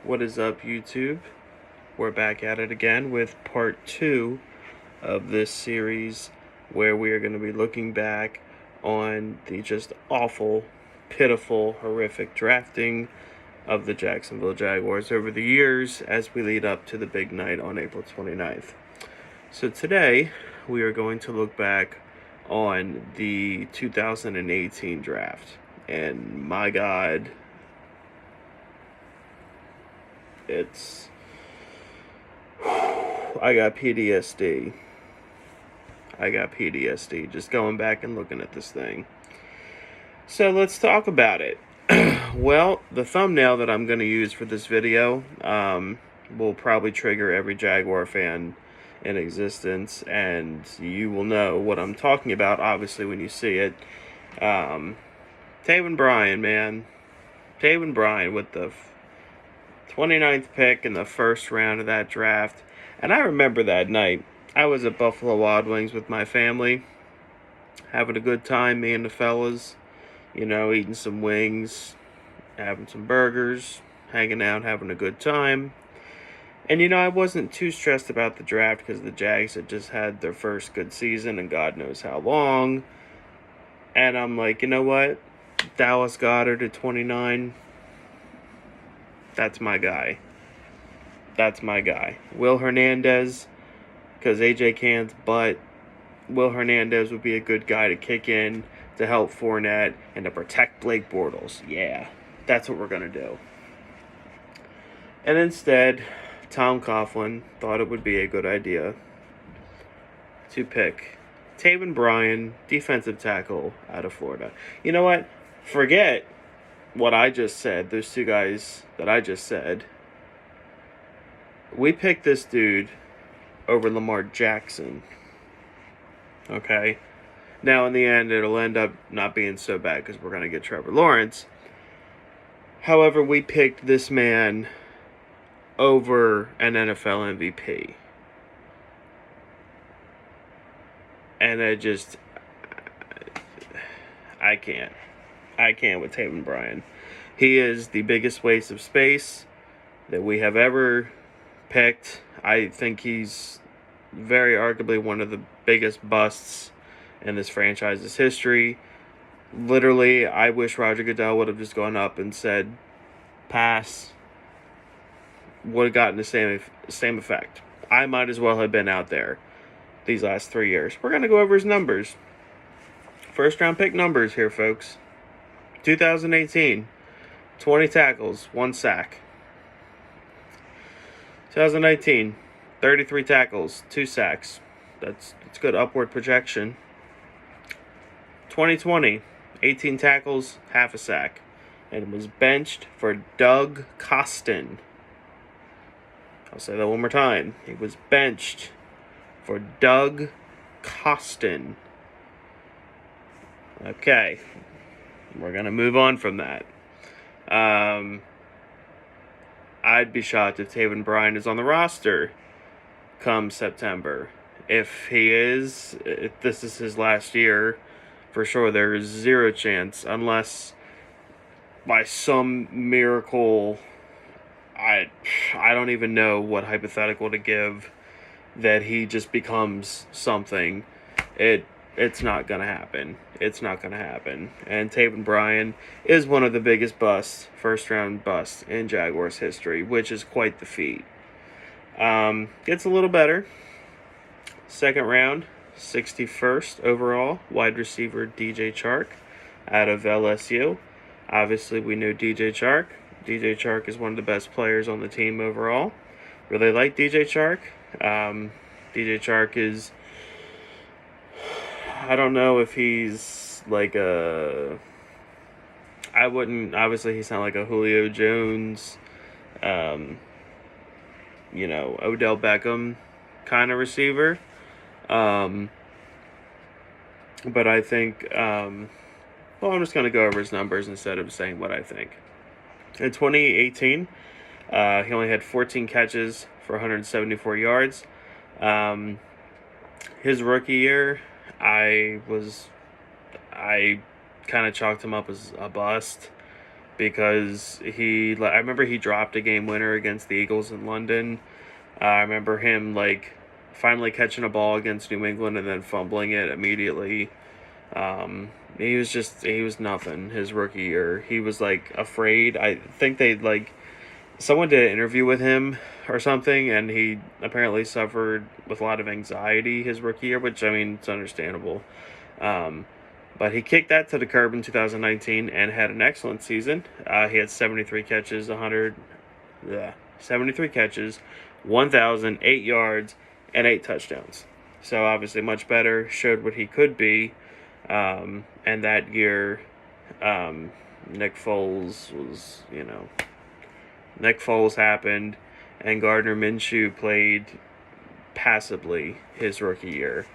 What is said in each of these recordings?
What is up, YouTube? We're back at it again with part 2 of this series where we are going to be looking back on the just awful, pitiful, horrific drafting of the Jacksonville Jaguars over the years as we lead up to the big night on April 29th. So today, we are going to look back on the 2018 draft. And my God, I got PTSD. Just going back and looking at this thing. So let's talk about it. Well, the thumbnail that I'm going to use for this video will probably trigger every Jaguar fan in existence, and you will know what I'm talking about, obviously, when you see it. Taven Bryan, man. Taven Bryan with the 29th pick in the first round of that draft. And I remember that night. I was at Buffalo Wild Wings with my family, having a good time, me and the fellas. You know, eating some wings, having some burgers, hanging out, having a good time. And, you know, I wasn't too stressed about the draft because the Jags had just had their first good season and God knows how long. And I'm like, you know what? Dallas Goedert at 29. That's my guy. Will Hernandez, because AJ Cann's butt. Will Hernandez would be a good guy to kick in to help Fournette and to protect Blake Bortles. Yeah, that's what we're going to do. And instead, Tom Coughlin thought it would be a good idea to pick Taven Bryan, defensive tackle out of Florida. You know what? Forget what I just said, those two guys that I just said. We picked this dude over Lamar Jackson. Okay? Now, in the end, it'll end up not being so bad because we're going to get Trevor Lawrence. However, we picked this man over an NFL MVP. And I can't with Taven Bryan. He is the biggest waste of space that we have ever picked. I think he's very arguably one of the biggest busts in this franchise's history. Literally, I wish Roger Goodell would have just gone up and said, pass. Would have gotten the same effect. I might as well have been out there these last 3 years. We're going to go over his numbers. First round pick numbers here, folks. 2018, 20 tackles, 1 sack. 2019, 33 tackles, 2 sacks. That's good upward projection. 2020, 18 tackles, half a sack. And was benched for Doug Costin. I'll say that one more time. He was benched for Doug Costin. Okay. We're going to move on from that. I'd be shocked if Taven Bryan is on the roster come September. If this is his last year, for sure there is zero chance, unless by some miracle, I don't even know what hypothetical to give, that he just becomes something. It's not going to happen. And Taven Bryan is one of the biggest busts, first-round busts in Jaguars history, which is quite the feat. Gets a little better. Second round, 61st overall, wide receiver DJ Chark out of LSU. Obviously, we know DJ Chark. DJ Chark is one of the best players on the team overall. Really like DJ Chark. DJ Chark is... I don't know if he's like obviously he's not like a Julio Jones, Odell Beckham kind of receiver. But I think, I'm just going to go over his numbers instead of saying what I think. In 2018, he only had 14 catches for 174 yards. His rookie year, I kind of chalked him up as a bust. because I remember he dropped a game winner against the Eagles in London. I remember him finally catching a ball against New England and then fumbling it immediately. He was nothing his rookie year. He was afraid. I think someone did an interview with him or something, and he apparently suffered with a lot of anxiety his rookie year, which, I mean, it's understandable. But he kicked that to the curb in 2019 and had an excellent season. He had 73 catches, 73 catches, 1,008 yards, and 8 touchdowns. So obviously much better, showed what he could be. And that year, Nick Foles happened, and Gardner Minshew played passably his rookie year.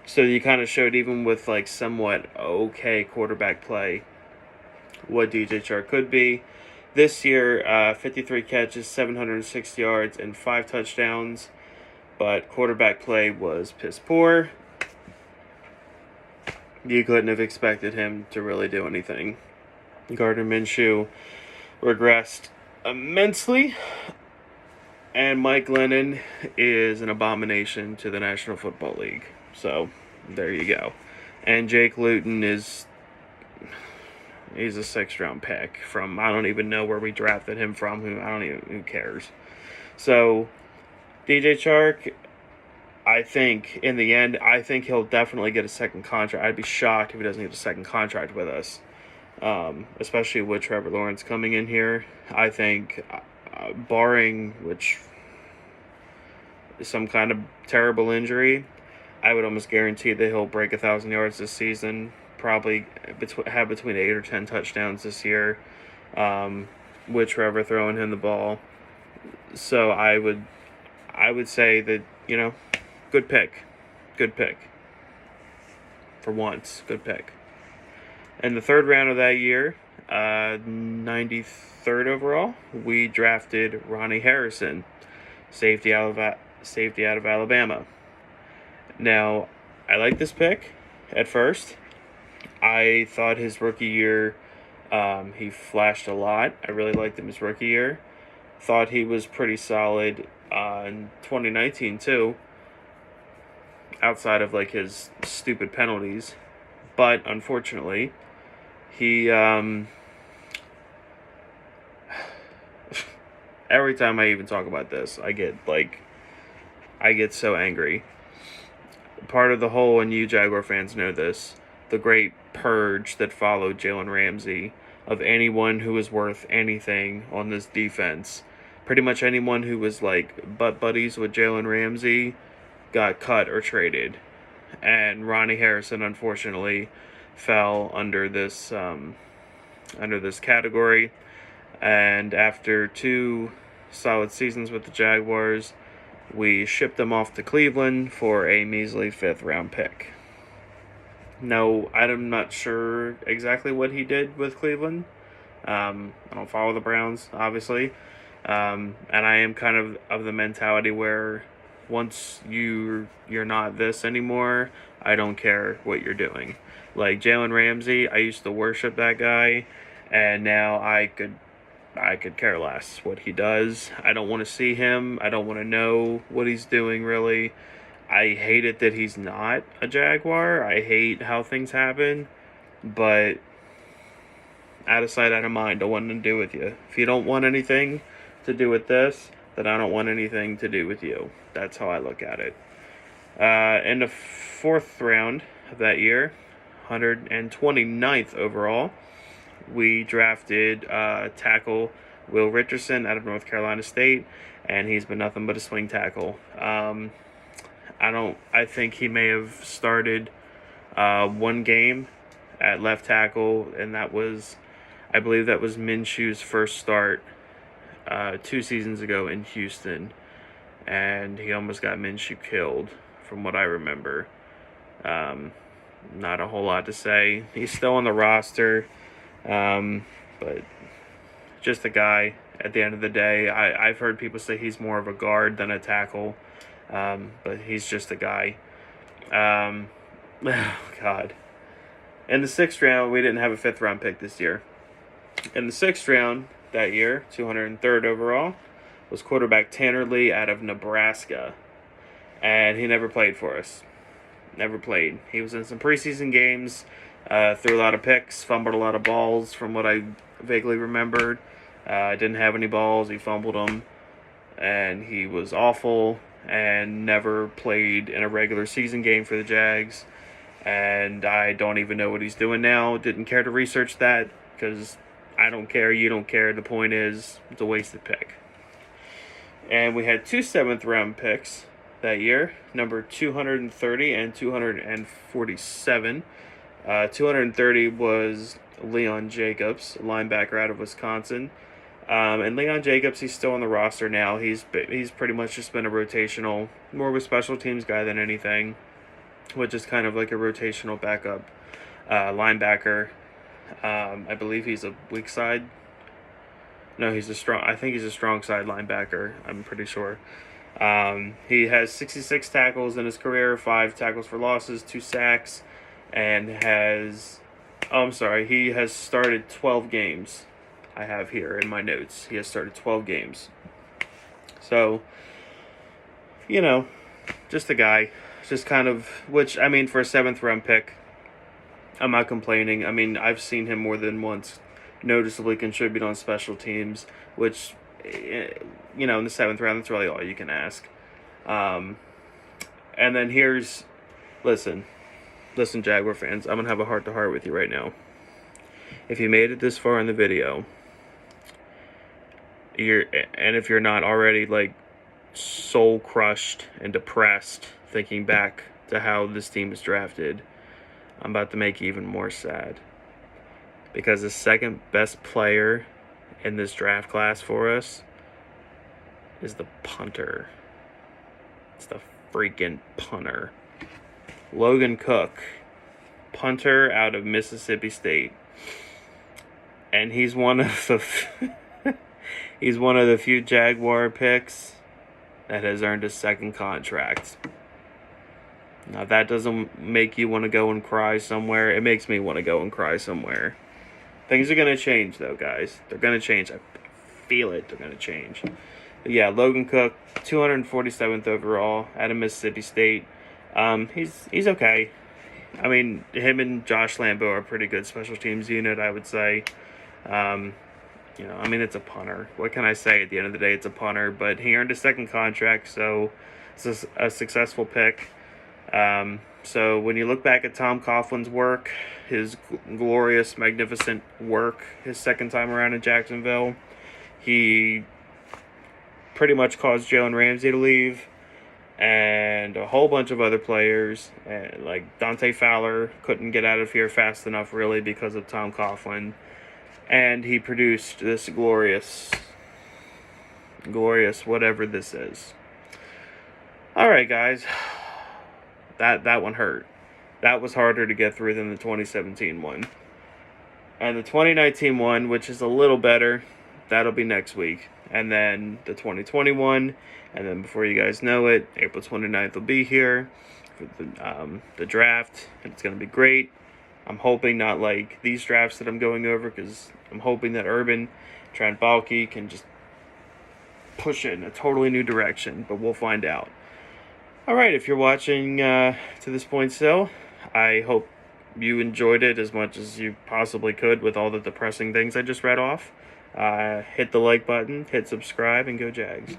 So you kind of showed, even with somewhat okay quarterback play, what DJ Chark could be. This year, 53 catches, 760 yards, and 5 touchdowns. But quarterback play was piss poor. You couldn't have expected him to really do anything. Gardner Minshew regressed immensely. And Mike Glennon is an abomination to the National Football League. So, there you go. And Jake Luton he's a 6th-round pick from, I don't even know where we drafted him from. Who cares? So, DJ Chark, I think, in the end, he'll definitely get a second contract. I'd be shocked if he doesn't get a second contract with us. Especially with Trevor Lawrence coming in here. I think, barring some kind of terrible injury, I would almost guarantee that he'll break 1,000 yards this season. Probably have between 8 or 10 touchdowns this year, with Trevor throwing him the ball. So I would say that, good pick. For once, good pick. In the 3rd round of that year, 93rd overall, we drafted Ronnie Harrison, safety out of Alabama. Now, I like this pick at first. I thought his rookie year, he flashed a lot. I really liked him his rookie year. Thought he was pretty solid in 2019 too, outside of his stupid penalties. But unfortunately, he every time I even talk about this, I get so angry. Part of the whole, and you Jaguar fans know this, the great purge that followed Jalen Ramsey of anyone who was worth anything on this defense. Pretty much anyone who was butt buddies with Jalen Ramsey got cut or traded. And Ronnie Harrison, unfortunately, fell under this category. And after 2 solid seasons with the Jaguars, we shipped him off to Cleveland for a measly 5th-round pick. No, I'm not sure exactly what he did with Cleveland. I don't follow the Browns, obviously. And I am kind of the mentality where once you're not this anymore, I don't care what you're doing. Jalen Ramsey, I used to worship that guy, and now I could care less what he does. I don't want to see him. I don't want to know what he's doing, really. I hate it that he's not a Jaguar. I hate how things happen. But out of sight, out of mind. Don't want nothing to do with you. If you don't want anything to do with this, then I don't want anything to do with you. That's how I look at it. In the 4th round of that year, 129th overall, we drafted tackle Will Richardson out of North Carolina State, and he's been nothing but a swing tackle. I think he may have started 1 game at left tackle, and I believe that was Minshew's first start 2 seasons ago in Houston, and he almost got Minshew killed, from what I remember. Not a whole lot to say. He's still on the roster, but just a guy at the end of the day. I've heard people say he's more of a guard than a tackle, but he's just a guy. Oh, God. In the 6th round, we didn't have a 5th-round pick this year. In the 6th round that year, 203rd overall, was quarterback Tanner Lee out of Nebraska. And he never played for us. Never played. He was in some preseason games, threw a lot of picks, fumbled a lot of balls from what I vaguely remembered. Didn't have any balls. He fumbled them. And he was awful and never played in a regular season game for the Jags. And I don't even know what he's doing now. Didn't care to research that because I don't care. You don't care. The point is, it's a wasted pick. And we had 2 7th-round picks that year, number 230 and 247. 230 was Leon Jacobs, a linebacker out of Wisconsin. And Leon Jacobs, he's still on the roster now. He's pretty much just been a rotational, more of a special teams guy than anything, which is kind of like a rotational backup linebacker. I believe he's a weak side. No, I think he's a strong side linebacker. I'm pretty sure. He has 66 tackles in his career, 5 tackles for losses, 2 sacks, and he has started 12 games. I have here in my notes. He has started 12 games. So, just a guy. Just kind of, which, I mean, for a 7th-round pick, I'm not complaining. I mean, I've seen him more than once noticeably contribute on special teams, which, in the 7th round, that's really all you can ask. And then listen, Jaguar fans, I'm going to have a heart-to-heart with you right now. If you made it this far in the video, and if you're not already, soul-crushed and depressed thinking back to how this team is drafted, I'm about to make you even more sad. Because the second best player in this draft class for us is the punter. It's the freaking punter. Logan Cook, punter out of Mississippi State. And he's one of the few Jaguar picks that has earned a second contract. Now, if that doesn't make you want to go and cry somewhere, it makes me want to go and cry somewhere. Things are going to change, though, guys. They're going to change. I feel it. They're going to change. But yeah, Logan Cook, 247th overall out of Mississippi State. He's okay. I mean, him and Josh Lambo are a pretty good special teams unit, I would say. It's a punter. What can I say? At the end of the day, it's a punter. But he earned a second contract, so it's a successful pick. So when you look back at Tom Coughlin's work, his glorious, magnificent work, his second time around in Jacksonville, he pretty much caused Jalen Ramsey to leave, and a whole bunch of other players, like Dante Fowler couldn't get out of here fast enough, really, because of Tom Coughlin, and he produced this glorious whatever this is. All right, guys. That one hurt. That was harder to get through than the 2017 one. And the 2019 one, which is a little better, that'll be next week. And then the 2021, and then before you guys know it, April 29th will be here for the draft. And it's going to be great. I'm hoping not like these drafts that I'm going over, because I'm hoping that Urban, Trent Baalke can just push it in a totally new direction. But we'll find out. All right, if you're watching to this point still, I hope you enjoyed it as much as you possibly could with all the depressing things I just read off. Hit the like button, hit subscribe, and go Jags.